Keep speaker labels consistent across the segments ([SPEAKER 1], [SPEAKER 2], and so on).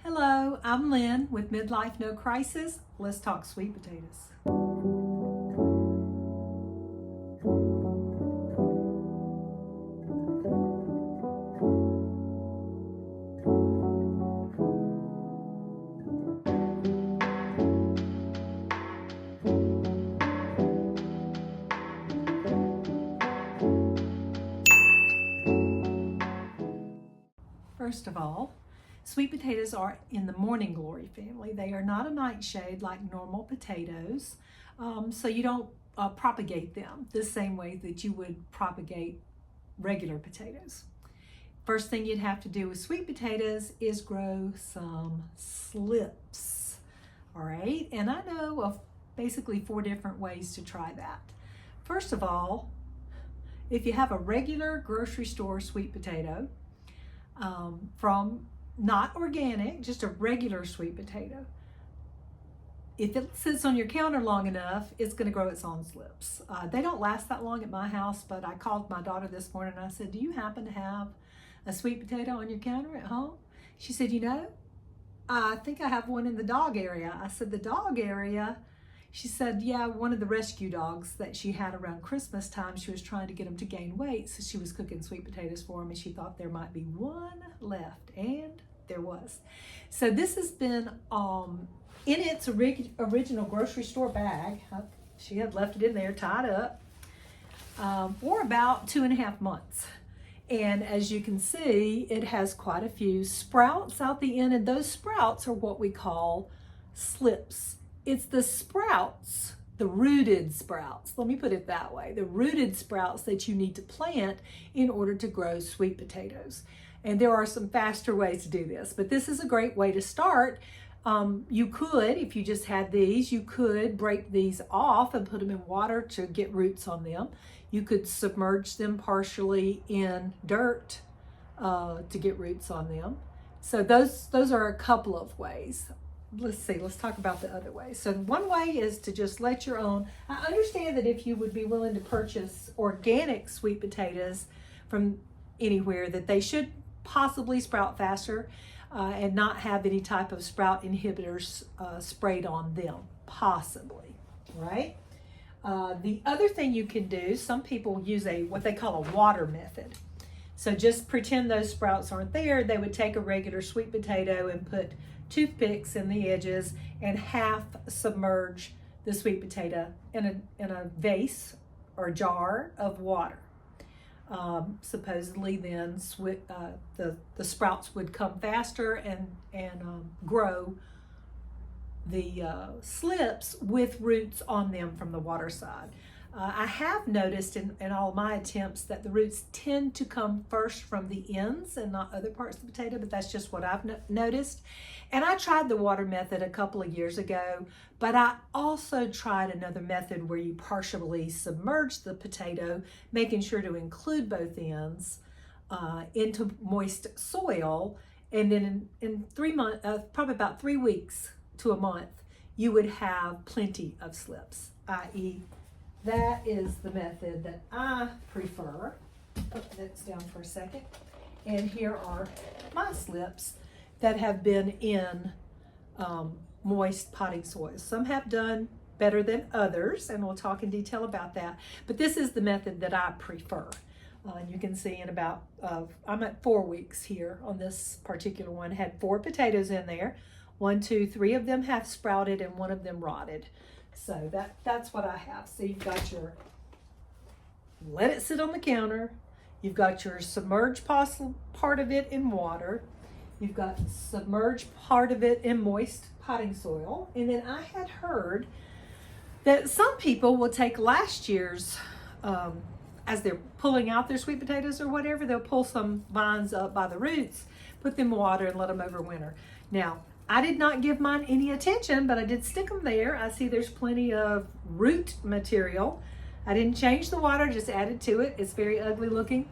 [SPEAKER 1] Hello, I'm Lynn with Midlife No Crisis. Let's talk sweet potatoes. First of all, sweet potatoes are in the morning glory family. They are not a nightshade like normal potatoes, so you don't propagate them the same way that you would propagate regular potatoes. First thing you'd have to do with sweet potatoes is grow some slips. All right, and I know of basically 4 different ways to try that. First of all, if you have a regular grocery store sweet potato, from not organic, just a regular sweet potato, if it sits on your counter long enough, it's going to grow its own slips. They don't last that long at my house, but I called my daughter this morning and I said, do you happen to have a sweet potato on your counter at home? She said, I think I have one in the dog area. I said, the dog area? She said, yeah, one of the rescue dogs that she had around Christmas time, she was trying to get them to gain weight, so she was cooking sweet potatoes for them, and she thought there might be one left, and there was. So this has been in its original grocery store bag. She had left it in there tied up for about 2.5 months. And as you can see, it has quite a few sprouts out the end, and those sprouts are what we call slips. It's the sprouts, the rooted sprouts, let me put it that way, the rooted sprouts that you need to plant in order to grow sweet potatoes. And there are some faster ways to do this, but this is a great way to start. You could, if you just had these, you could break these off and put them in water to get roots on them. You could submerge them partially in dirt to get roots on them. So those are a couple of ways. Let's talk about the other way. So one way is to just let your own, I understand that if you would be willing to purchase organic sweet potatoes from anywhere, that they should possibly sprout faster and not have any type of sprout inhibitors sprayed on them, possibly, right? The other thing you can do, some people use what they call a water method. So just pretend those sprouts aren't there. They would take a regular sweet potato and put toothpicks in the edges and half submerge the sweet potato in a vase or jar of water. Supposedly then the sprouts would come faster and grow the slips with roots on them from the water side. I have noticed in all my attempts that the roots tend to come first from the ends and not other parts of the potato, but that's just what I've noticed. And I tried the water method a couple of years ago, but I also tried another method where you partially submerge the potato, making sure to include both ends into moist soil. And then in 3 months, probably about 3 weeks to a month, you would have plenty of slips, i.e., that is the method that I prefer. Oh, that's down for a second. And here are my slips that have been in moist potting soil. Some have done better than others, and we'll talk in detail about that. But this is the method that I prefer. You can see in about, I'm at 4 weeks here on this particular one. Had 4 potatoes in there. 1, 2, 3 of them have sprouted and 1 of them rotted. So that's what I have. So you've got let it sit on the counter. You've got your submerged part of it in water. You've got submerged part of it in moist potting soil. And then I had heard that some people will take last year's, as they're pulling out their sweet potatoes or whatever, they'll pull some vines up by the roots, put them in water and let them overwinter. Now, I did not give mine any attention, but I did stick them there. I see there's plenty of root material. I didn't change the water, just added to it. It's very ugly looking.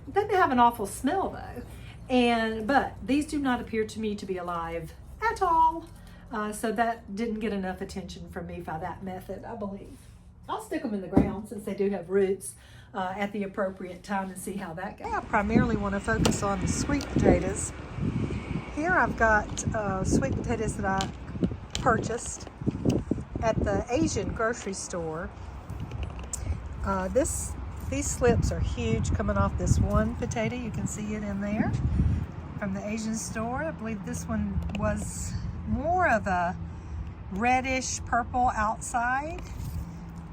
[SPEAKER 1] It doesn't have an awful smell though. But these do not appear to me to be alive at all. So that didn't get enough attention from me by that method, I believe. I'll stick them in the ground since they do have roots at the appropriate time and see how that goes. I primarily want to focus on the sweet potatoes. Here I've got sweet potatoes that I purchased at the Asian grocery store. These slips are huge coming off this one potato. You can see it in there from the Asian store. I believe this one was more of a reddish purple outside,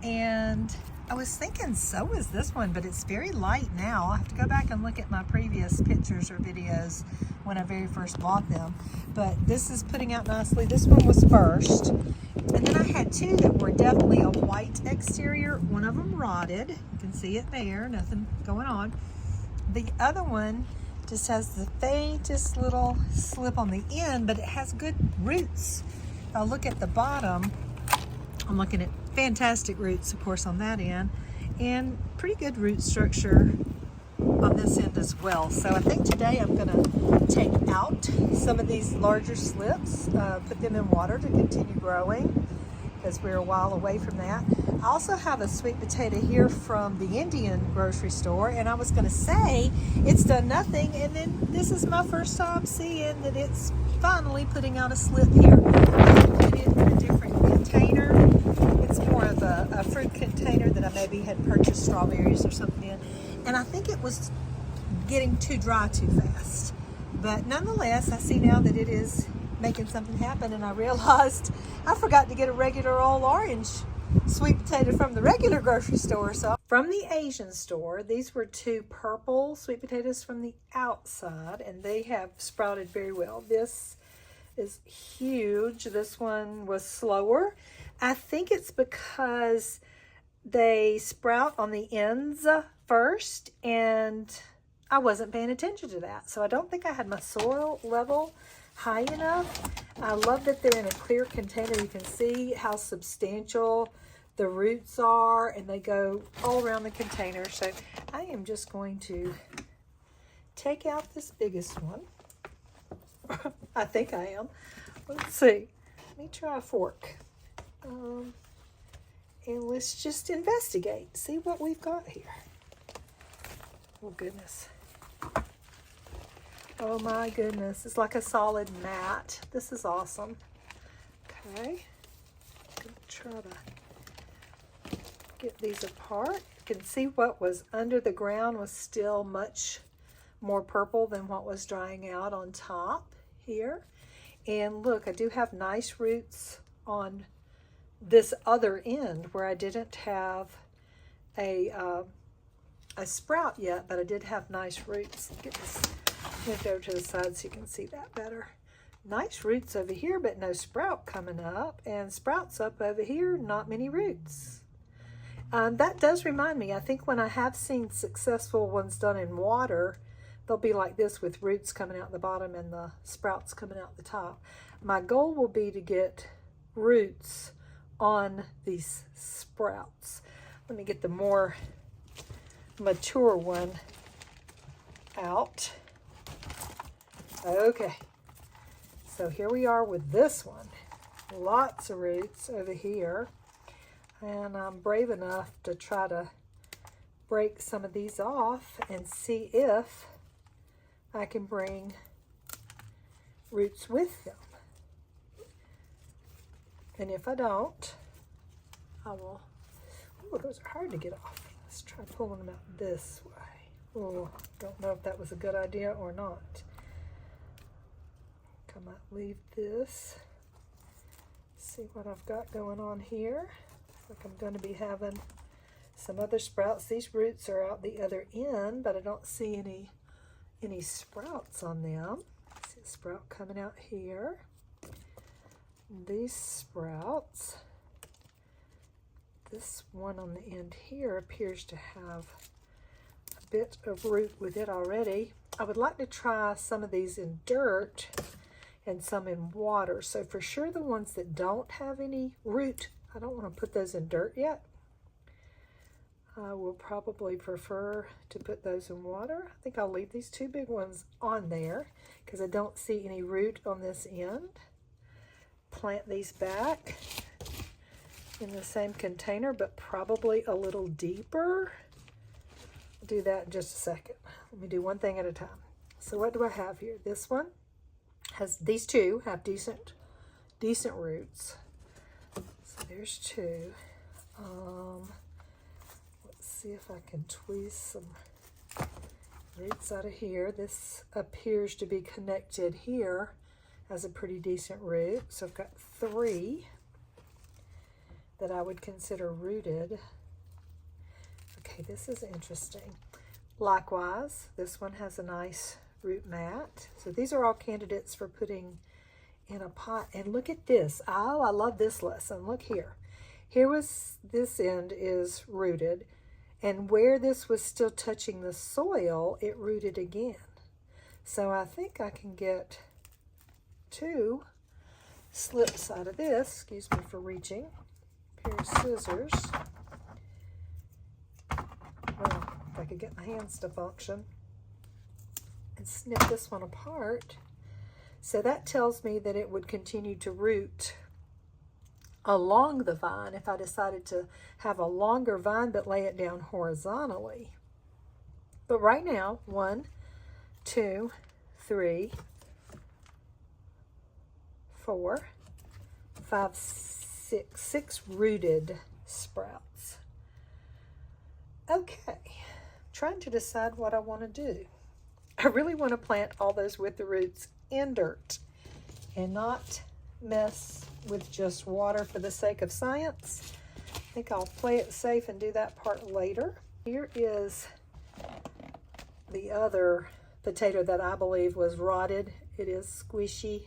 [SPEAKER 1] and I was thinking so is this one, but it's very light now. I'll have to go back and look at my previous pictures or videos when I very first bought them. But this is putting out nicely. This one was first. And then I had two that were definitely a white exterior. One of them rotted. You can see it there, nothing going on. The other one just has the faintest little slip on the end, but it has good roots. If I look at the bottom, I'm looking at fantastic roots, of course, on that end, and pretty good root structure on this end as well. So I think today I'm going to take out some of these larger slips, put them in water to continue growing, because we're a while away from that. I also have a sweet potato here from the Indian grocery store, and I was going to say it's done nothing, and then this is my first time seeing that it's finally putting out a slip here. I put it in a different container. It's more of a fruit container that I maybe had purchased strawberries or something in, and I think it was getting too dry too fast. But nonetheless, I see now that it is making something happen, and I realized I forgot to get a regular old orange sweet potato from the regular grocery store. So from the Asian store, these were two purple sweet potatoes from the outside, and they have sprouted very well. This is huge. This one was slower. I think it's because they sprout on the ends first, and I wasn't paying attention to that. So I don't think I had my soil level high enough. I love that they're in a clear container. You can see how substantial the roots are, and they go all around the container. So I am just going to take out this biggest one. I think I am. Let's see. Let me try a fork. And let's just investigate, see what we've got here. Oh, goodness. Oh, my goodness. It's like a solid mat. This is awesome. Okay. I'm going to try to get these apart. You can see what was under the ground was still much more purple than what was drying out on top here. And look, I do have nice roots on this other end where I didn't have a sprout yet, but I did have nice roots. Get this moved over to the side so you can see that better. Nice roots over here, but no sprout coming up, and sprouts up over here, not many roots. That does remind me, I think when I have seen successful ones done in water, they'll be like this with roots coming out the bottom and the sprouts coming out the top. My goal will be to get roots on these sprouts. Let me get the more mature one out. Okay, so here we are with this one. Lots of roots over here, and I'm brave enough to try to break some of these off and see if I can bring roots with them. And if I don't, I will. Oh, those are hard to get off. Let's try pulling them out this way. Oh, don't know if that was a good idea or not. I might leave this. See what I've got going on here. Looks like I'm going to be having some other sprouts. These roots are out the other end, but I don't see any sprouts on them. I see a sprout coming out here. These sprouts, this one on the end here appears to have a bit of root with it already. I would like to try some of these in dirt and some in water. So for sure the ones that don't have any root, I don't want to put those in dirt yet. I will probably prefer to put those in water. I think I'll leave these two big ones on there because I don't see any root on this end. Plant these back in the same container, but probably a little deeper. I'll do that in just a second. Let me do one thing at a time. So what do I have here? This one, These two have decent roots. So there's two. Let's see if I can tweeze some roots out of here. This appears to be connected here as a pretty decent root. So I've got 3 that I would consider rooted. Okay, this is interesting. Likewise, this one has a nice root mat. So these are all candidates for putting in a pot. And look at this. Oh, I love this lesson. Look here. Here was, this end is rooted, and where this was still touching the soil, it rooted again. So I think I can get 2 slips out of this. Excuse me for reaching. Pair of scissors. Well, if I could get my hands to function. And snip this one apart. So that tells me that it would continue to root along the vine if I decided to have a longer vine but lay it down horizontally. But right now, 1, 2, 3, 4, 5, 6 rooted sprouts. Okay, trying to decide what I want to do. I really want to plant all those with the roots in dirt and not mess with just water for the sake of science. I think I'll play it safe and do that part later. Here is the other potato that I believe was rotted. It is squishy.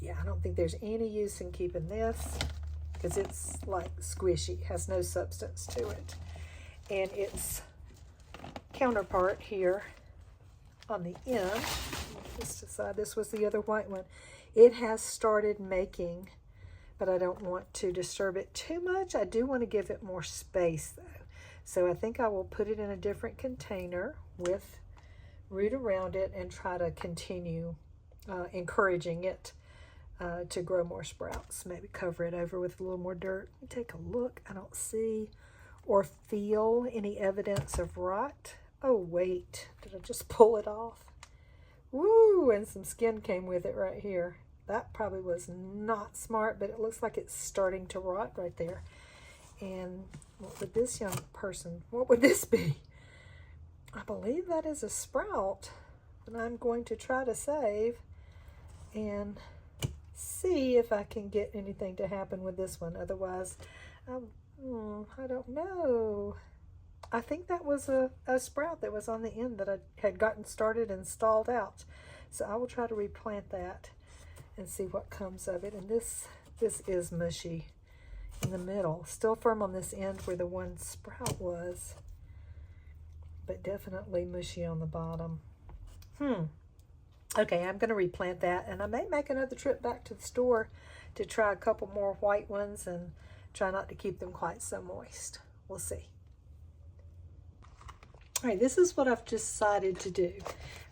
[SPEAKER 1] Yeah, I don't think there's any use in keeping this because it's like squishy, has no substance to it. And its counterpart here on the end, let's decide this was the other white one. It has started making, but I don't want to disturb it too much. I do want to give it more space though. So I think I will put it in a different container with root around it and try to continue encouraging it to grow more sprouts. Maybe cover it over with a little more dirt. Let me take a look. I don't see or feel any evidence of rot. Oh wait, did I just pull it off? Woo, and some skin came with it right here. That probably was not smart, but it looks like it's starting to rot right there. And what would this young person, what would this be? I believe that is a sprout that I'm going to try to save and see if I can get anything to happen with this one. Otherwise, I don't know. I think that was a sprout that was on the end that I had gotten started and stalled out. So I will try to replant that and see what comes of it. And this is mushy in the middle. Still firm on this end where the one sprout was, but definitely mushy on the bottom. Okay, I'm going to replant that, and I may make another trip back to the store to try a couple more white ones and try not to keep them quite so moist. We'll see. All right, this is what I've decided to do.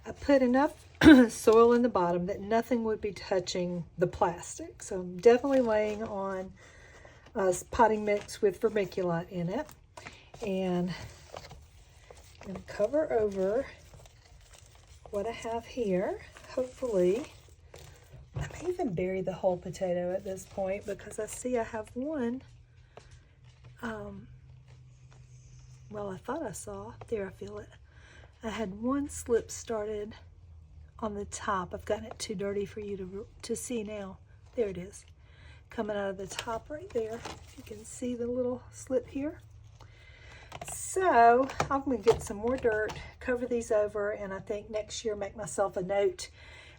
[SPEAKER 1] I put enough soil in the bottom that nothing would be touching the plastic. So I'm definitely laying on potting mix with vermiculite in it. And I'm going to cover over what I have here. Hopefully, I may even bury the whole potato at this point because I see I have one. Well, I thought I saw, there I feel it. I had one slip started on the top. I've gotten it too dirty for you to see now. There it is, coming out of the top right there. You can see the little slip here. So I'm going to get some more dirt, cover these over, and I think next year make myself a note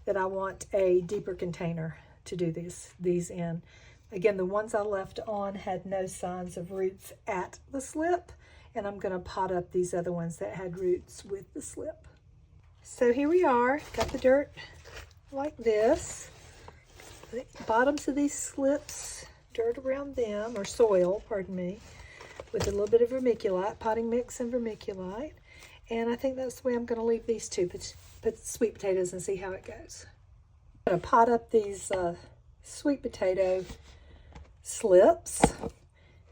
[SPEAKER 1] that I want a deeper container to do these in. Again, the ones I left on had no signs of roots at the slip, and I'm going to pot up these other ones that had roots with the slip. So here we are, got the dirt like this. The bottoms of these slips, dirt around them, or soil, pardon me, with a little bit of vermiculite, potting mix and vermiculite. And I think that's the way I'm going to leave these two sweet potatoes and see how it goes. I'm going to pot up these sweet potato slips,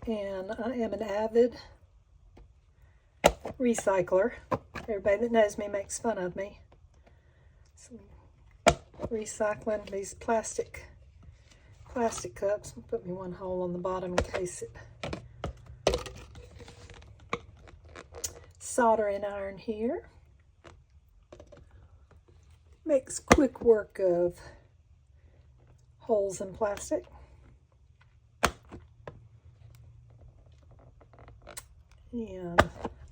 [SPEAKER 1] and I am an avid recycler. Everybody that knows me makes fun of me. Some recycling these plastic cups. Put me one hole on the bottom in case it soldering iron here. Makes quick work of holes in plastic. And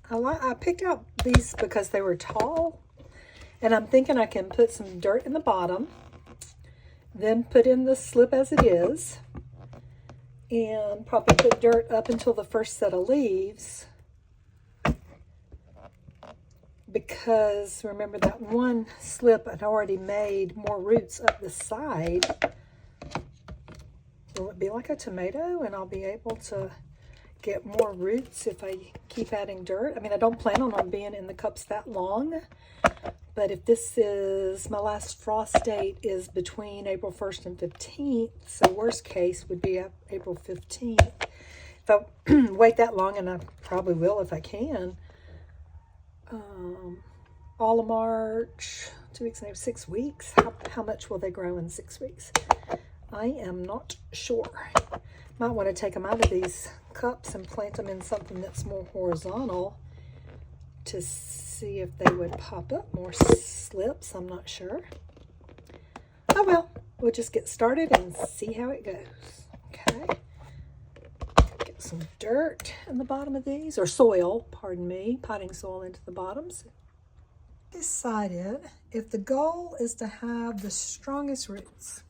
[SPEAKER 1] I picked out these because they were tall, and I'm thinking I can put some dirt in the bottom, then put in the slip as it is, and probably put dirt up until the first set of leaves, because remember that one slip I'd already made more roots up the side. Will it be like a tomato and I'll be able to get more roots if I keep adding dirt? I mean, I don't plan on them being in the cups that long, but if this is, my last frost date is between April 1st and 15th, so worst case would be April 15th. If I wait that long, and I probably will if I can, all of March, 2 weeks and 6 weeks, how much will they grow in 6 weeks? I am not sure. Might want to take them out of these cups and plant them in something that's more horizontal to see if they would pop up more slips. I'm not sure. Oh well, we'll just get started and see how it goes. Okay. Get some dirt in the bottom of these, or soil, pardon me, potting soil into the bottoms. Decided if the goal is to have the strongest roots.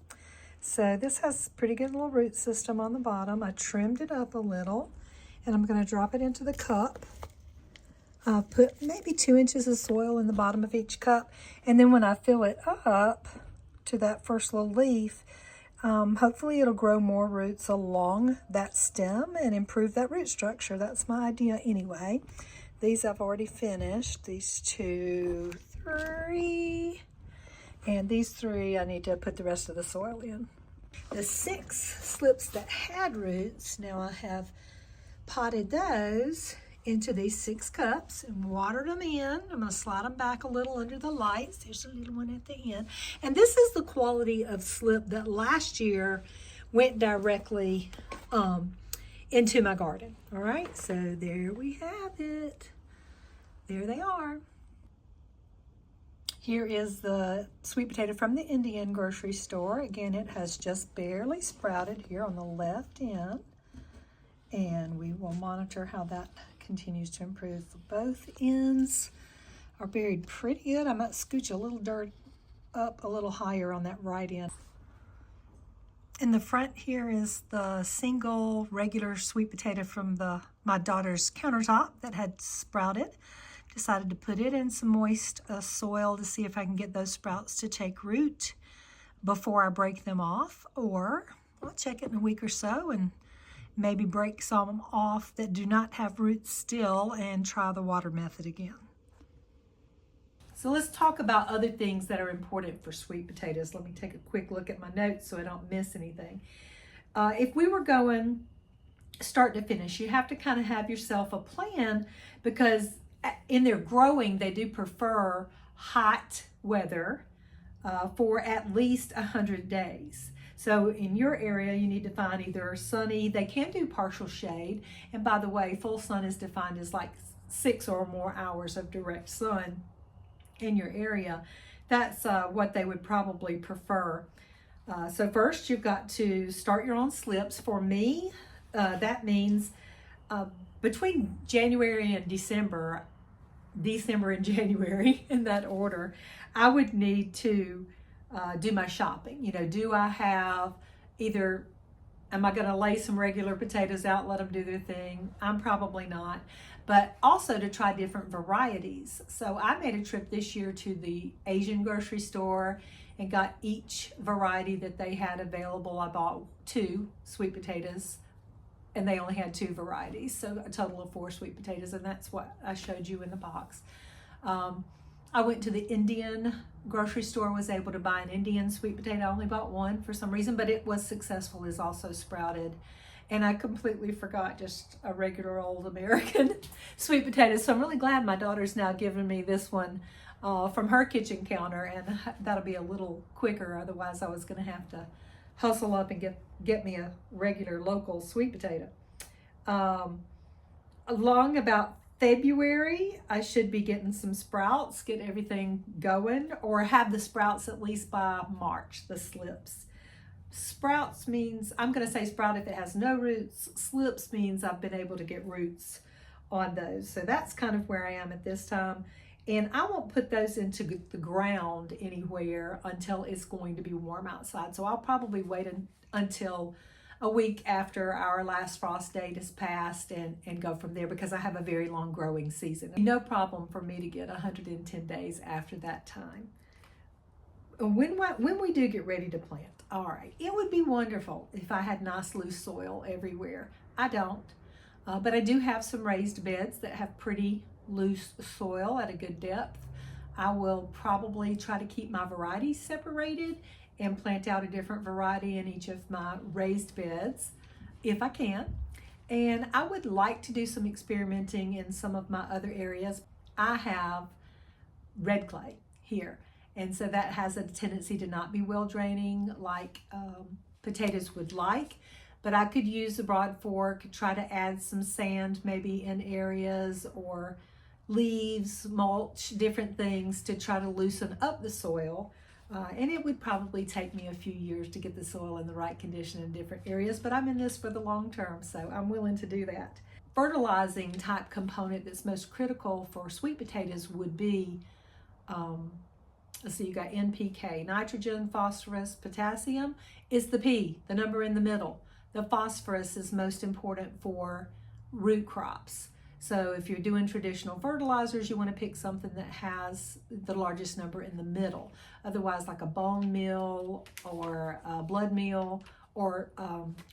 [SPEAKER 1] So this has a pretty good little root system on the bottom. I trimmed it up a little, and I'm going to drop it into the cup. Put maybe 2 inches of soil in the bottom of each cup, and then when I fill it up to that first little leaf, hopefully it'll grow more roots along that stem and improve that root structure. That's my idea anyway. These I've already finished. These 2, 3, and these 3 I need to put the rest of the soil in. The 6 slips that had roots, now I have potted those into these 6 cups and watered them in. I'm going to slide them back a little under the lights. There's a little one at the end. And this is the quality of slip that last year went directly into my garden. All right, so there we have it. There they are. Here is the sweet potato from the Indian grocery store. Again, it has just barely sprouted here on the left end. And we will monitor how that continues to improve. Both ends are buried pretty good. I might scooch a little dirt up a little higher on that right end. In the front here is the single regular sweet potato from my daughter's countertop that had sprouted. Decided to put it in some moist soil to see if I can get those sprouts to take root before I break them off, or I'll check it in a week or so and maybe break some off that do not have roots still and try the water method again. So let's talk about other things that are important for sweet potatoes. Let me take a quick look at my notes so I don't miss anything. If we were going start to finish, you have to kind of have yourself a plan, because in their growing, they do prefer hot weather for at least 100 days. So in your area, you need to find either sunny, they can do partial shade. And by the way, full sun is defined as like 6 or more hours of direct sun in your area. That's what they would probably prefer. So first, you've got to start your own slips. For me, that means between January and December and January, in that order, I would need to do my shopping. You know, do I have am I going to lay some regular potatoes out, let them do their thing? I'm probably not. But also to try different varieties. So I made a trip this year to the Asian grocery store and got each variety that they had available. I bought 2 sweet potatoes, and they only had 2 varieties, so a total of 4 sweet potatoes, and that's what I showed you in the box. I went to the Indian grocery store, was able to buy an Indian sweet potato. I only bought 1 for some reason, but it was successful, is also sprouted. And I completely forgot just a regular old American sweet potato. So I'm really glad my daughter's now giving me this one from her kitchen counter, and that'll be a little quicker. Otherwise, I was going to have to hustle up and get me a regular local sweet potato. Along about February, I should be getting some sprouts, get everything going, or have the sprouts at least by March, the slips. Sprouts means, I'm going to say sprout if it has no roots. Slips means I've been able to get roots on those. So that's kind of where I am at this time. And I won't put those into the ground anywhere until it's going to be warm outside. So I'll probably wait until a week after our last frost date is passed and go from there, because I have a very long growing season. No problem for me to get 110 days after that time. When we do get ready to plant, all right, it would be wonderful if I had nice loose soil everywhere. I don't, but I do have some raised beds that have pretty loose soil at a good depth. I will probably try to keep my varieties separated and plant out a different variety in each of my raised beds if I can. And I would like to do some experimenting in some of my other areas. I have red clay here, and so that has a tendency to not be well draining like potatoes would like. But I could use a broad fork, try to add some sand maybe in areas, or leaves, mulch, different things to try to loosen up the soil. And it would probably take me a few years to get the soil in the right condition in different areas, but I'm in this for the long term, so I'm willing to do that. Fertilizing type component that's most critical for sweet potatoes would be, let's see, you got NPK, nitrogen, phosphorus, potassium. Is the P, the number in the middle. The phosphorus is most important for root crops. So if you're doing traditional fertilizers, you want to pick something that has the largest number in the middle. Otherwise, like a bone meal or a blood meal or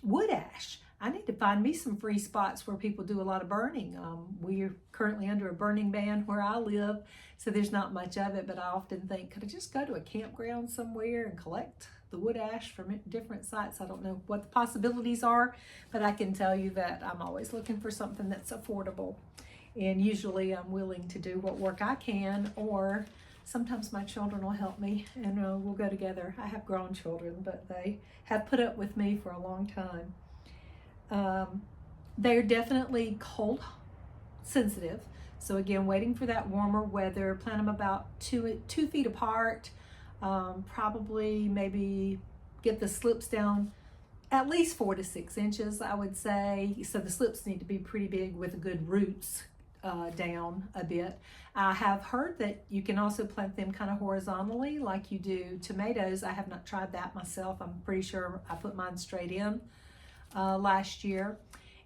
[SPEAKER 1] wood ash. I need to find me some free spots where people do a lot of burning. We're currently under a burning ban where I live, so there's not much of it, but I often think, could I just go to a campground somewhere and collect the wood ash from different sites? I don't know what the possibilities are, but I can tell you that I'm always looking for something that's affordable. And usually I'm willing to do what work I can, or sometimes my children will help me and we'll go together. I have grown children, but they have put up with me for a long time. They're definitely cold sensitive. So again, waiting for that warmer weather, plant them about 2 feet apart. Probably maybe get the slips down at least 4 to 6 inches, I would say. So the slips need to be pretty big with good roots down a bit. I have heard that you can also plant them kind of horizontally like you do tomatoes. I have not tried that myself. I'm pretty sure I put mine straight in last year.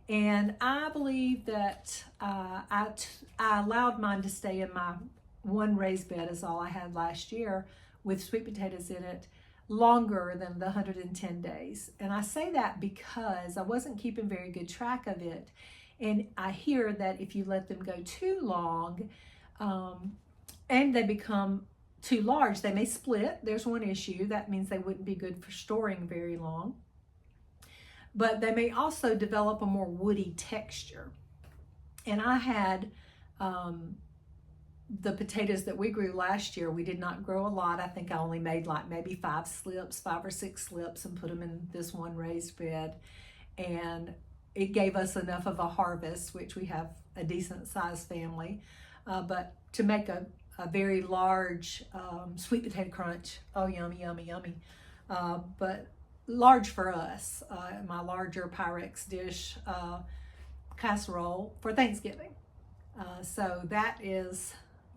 [SPEAKER 1] And I believe that I allowed mine to stay in my one raised bed is all I had last year with sweet potatoes in it longer than the 110 days. And I say that because I wasn't keeping very good track of it. And I hear that if you let them go too long and they become too large, they may split. There's one issue. That means they wouldn't be good for storing very long. But they may also develop a more woody texture. And I had the potatoes that we grew last year. We did not grow a lot. I think I only made like maybe 5 or 6 slips and put them in this one raised bed. And it gave us enough of a harvest, which we have a decent sized family. But to make a very large sweet potato crunch, oh, yummy, yummy, yummy. But large for us, my larger Pyrex dish casserole for Thanksgiving. So that is,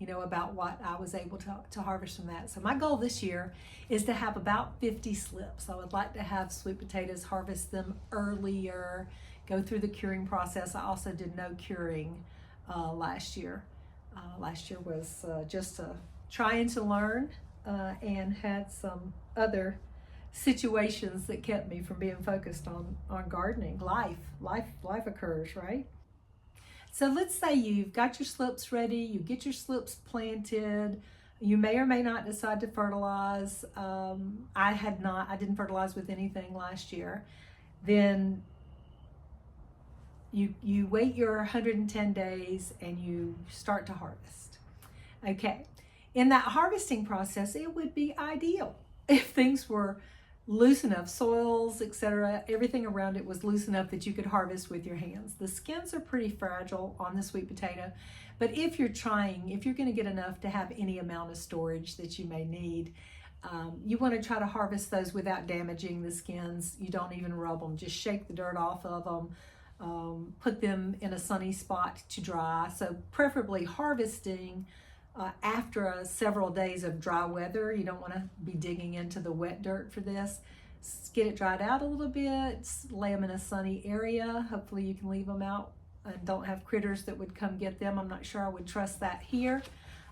[SPEAKER 1] about what I was able to harvest from that. So my goal this year is to have about 50 slips. I would like to have sweet potatoes, harvest them earlier, go through the curing process. I also did no curing last year. Last year was just trying to learn and had some other situations that kept me from being focused on gardening. Life occurs, right? So let's say you've got your slips ready, you get your slips planted, you may or may not decide to fertilize. I didn't fertilize with anything last year. Then you wait your 110 days and you start to harvest. Okay, In that harvesting process, it would be ideal if things were loose enough, soils, etc., everything around it was loose enough that you could harvest with your hands. The skins are pretty fragile on the sweet potato, but if you're going to get enough to have any amount of storage that you may need, you want to try to harvest those without damaging the skins. You don't even rub them, just shake the dirt off of them, put them in a sunny spot to dry. So preferably harvesting after several days of dry weather. You don't want to be digging into the wet dirt for this. Get it dried out a little bit, lay them in a sunny area. Hopefully you can leave them out and don't have critters that would come get them. I'm not sure I would trust that here.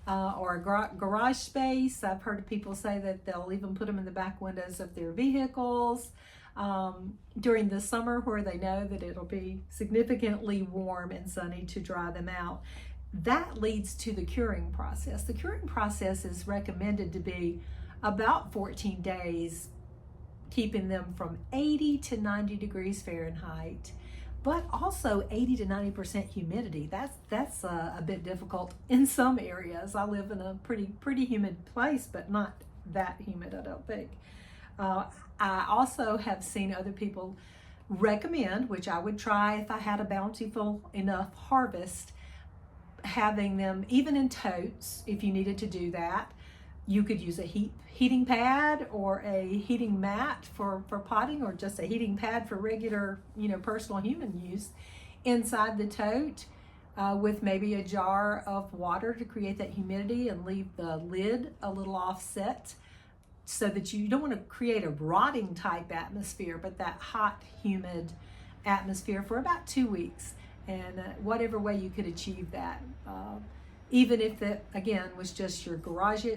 [SPEAKER 1] Or a garage space. I've heard people say that they'll even put them in the back windows of their vehicles during the summer, where they know that it'll be significantly warm and sunny to dry them out. That leads to the curing process. The curing process is recommended to be about 14 days, keeping them from 80 to 90 degrees Fahrenheit, but also 80 to 90% humidity. That's a bit difficult in some areas. I live in a pretty humid place, but not that humid, I don't think. I also have seen other people recommend, which I would try if I had a bountiful enough harvest, having them even in totes. If you needed to do that, you could use a heating pad or a heating mat for potting, or just a heating pad for regular, personal human use inside the tote, with maybe a jar of water to create that humidity and leave the lid a little offset, so that you don't want to create a rotting type atmosphere, but that hot, humid atmosphere for about 2 weeks. And whatever way you could achieve that, even if that, again, was just your garage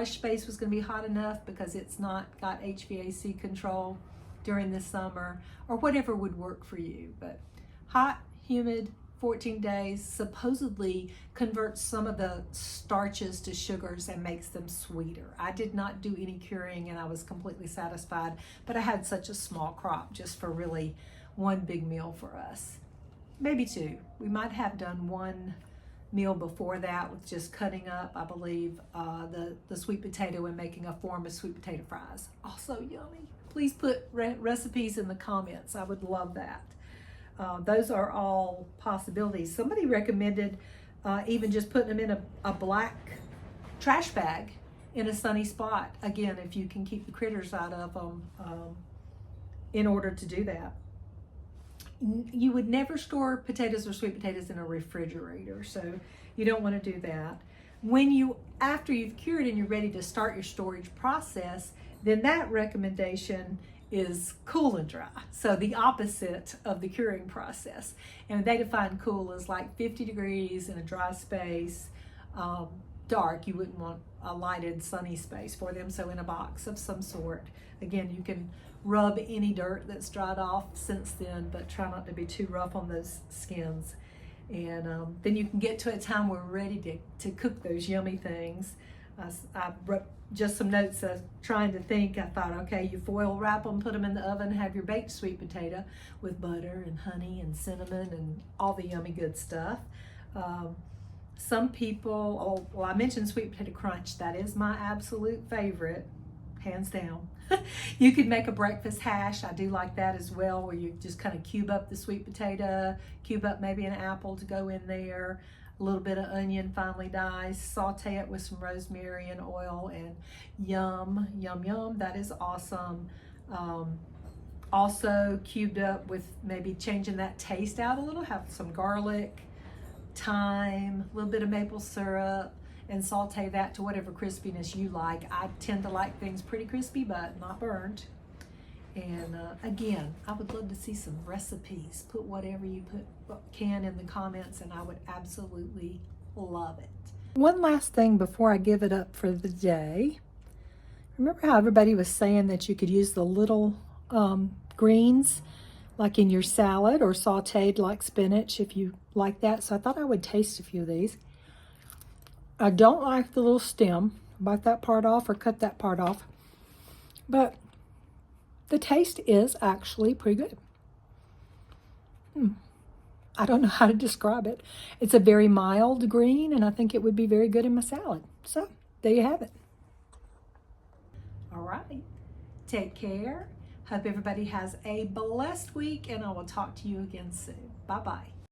[SPEAKER 1] space was going to be hot enough because it's not got HVAC control during the summer, or whatever would work for you. But hot, humid, 14 days supposedly converts some of the starches to sugars and makes them sweeter. I did not do any curing and I was completely satisfied, but I had such a small crop just for really one big meal for us. Maybe two. We might have done one meal before that with just cutting up, I believe, the sweet potato and making a form of sweet potato fries. Also yummy. Please put recipes in the comments. I would love that. Those are all possibilities. Somebody recommended even just putting them in a black trash bag in a sunny spot. Again, if you can keep the critters out of them, in order to do that. You would never store potatoes or sweet potatoes in a refrigerator, so you don't want to do that. After you've cured and you're ready to start your storage process, then that recommendation is cool and dry. So the opposite of the curing process. And they define cool as like 50 degrees in a dry space, dark. You wouldn't want a lighted sunny space for them. So in a box of some sort. Again, you can rub any dirt that's dried off since then, but try not to be too rough on those skins. And then you can get to a time where we're ready to cook those yummy things. I wrote just some notes trying to think. I thought, okay, you foil wrap them, put them in the oven, have your baked sweet potato with butter and honey and cinnamon and all the yummy good stuff. Some people, I mentioned sweet potato crunch. That is my absolute favorite, hands down. You could make a breakfast hash. I do like that as well, where you just kind of cube up the sweet potato, cube up maybe an apple to go in there, a little bit of onion finely diced, saute it with some rosemary and oil, and yum, yum, yum. That is awesome. Also cubed up with maybe changing that taste out a little, have some garlic, thyme, a little bit of maple syrup, and saute that to whatever crispiness you like. I tend to like things pretty crispy, but not burnt. And again, I would love to see some recipes. Put whatever you can in the comments, and I would absolutely love it. One last thing before I give it up for the day. Remember how everybody was saying that you could use the little greens like in your salad, or sauteed like spinach if you like that. So I thought I would taste a few of these. I don't like the little stem. Bite that part off or cut that part off. But the taste is actually pretty good. I don't know how to describe it. It's a very mild green, and I think it would be very good in my salad. So
[SPEAKER 2] there you have it.
[SPEAKER 1] All right. Take care. Hope everybody has a blessed week, and I will talk to you again soon. Bye-bye.